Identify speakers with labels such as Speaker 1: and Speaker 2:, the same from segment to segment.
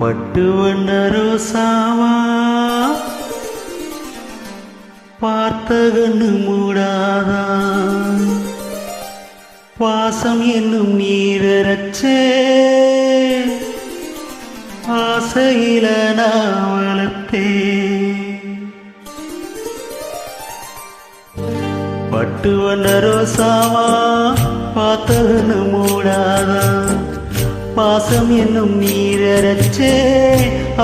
Speaker 1: பட்டு வண்ண ரோசாவா பார்த்த கண்ணு மூடாதா, பாசம் என்னும் நீரச்சே ஆசையில நான் வளர்த்தே. பட்டு வண்ண ரோசாவா பார்த்த கண்ணு மூடாதா, பாசம் என்னும் நீரச்சே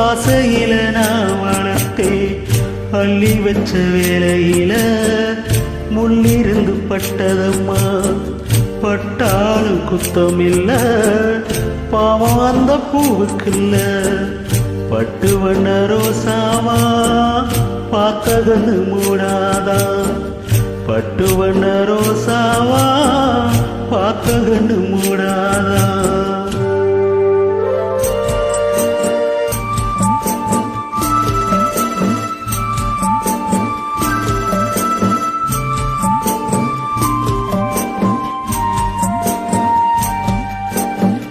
Speaker 1: ஆசையில நான் வளர்த்தே. அள்ளி வச்ச வேளையில முள்ளிருந்து பட்டதம்மா, பட்டாலும் குத்தமில்ல பாவம் அந்த பூவுக்குல்ல. பட்டு வண்ண ரோசாவா பார்த்த கண்ணு மூடாதா, பட்டு வண்ண ரோசாவா பார்த்த கண்ணு மூடாதா.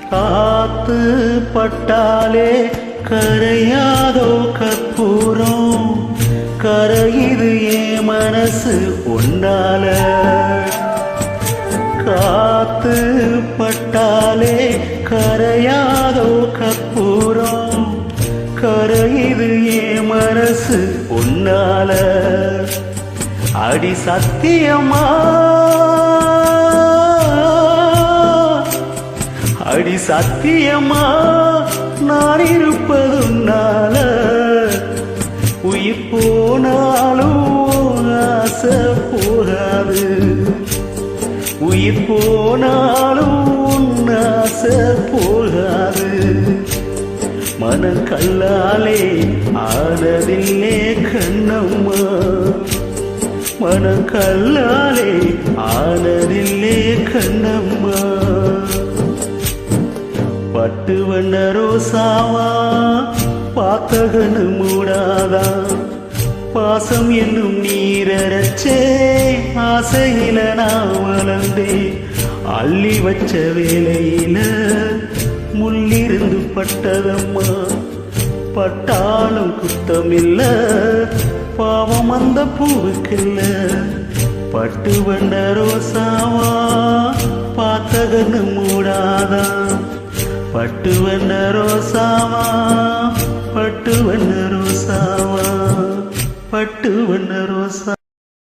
Speaker 1: காத்து பட்டாலே கரையாதோ கற்பூரம், கரையுது என் மனசு உன்னால. காத்து பட்டாலே கரையாதோ கற்பூரம், கரையுது என் மனசு உன்னால. அடி சத்தியமா அடி சத்தியமா நான் இருப்பதுனால, உயிர் போனாலும் ஆசை போகாது, உயிர் போனாலும் ஆசை போகாது. மனக்கல்லாலே ஆனதில்லே கண்ணம்மா, மனக்கல்லாலே ஆனதில்லே கண்ணம்மா. பட்டு வண்ண ரோசாவா பார்த்த கண்ணு மூடாதா, பாசம் என்னும் நீரச்சே ஆசையில நான் வளர்ந்தே. அள்ளி வச்ச வேளையில முள்ளிருந்து பட்டதம்மா, பட்டாலும் குத்தமில்ல பாவம் அந்த பூவுக்குல்ல. பட்டு வண்ண ரோசாவா பார்த்த கண்ணு மூடாதா, பட்டு வண்ண ரோசாவா பட்டு வண்ண ரோசாவா பட்டு வண்ண ரோசா.